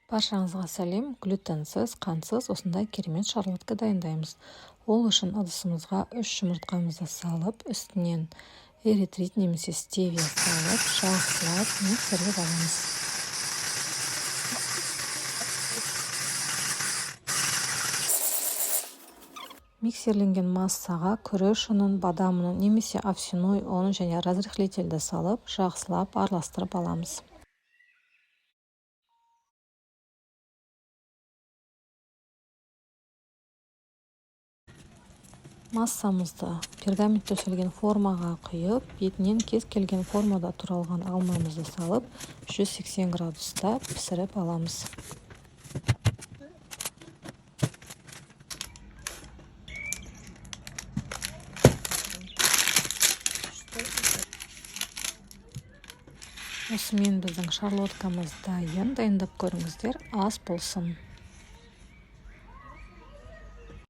Баршаңызға сәлем. Глютенсіз, қантсыз осындай керемет шарлотка дайындаймыз. Ол үшін ыдысымызға 3 жұмыртқамызды салып, үстінен эритрит немесе стевия салып, жақсылап миксерге аламыз. Миксерленген массаға күріш ұнын, бадам ұнын немесе овсяной ұн және разрыхлительді салып, жақсылап араластырып аламыз. Массамызды пергамент төселген формаға құйып, бетінен кез келген формада туралған алмамызды салып, 180 градуста пісіріп аламыз. Осымен біздің шарлоткамыз дайын. Дайындап көріңіздер, ас болсын.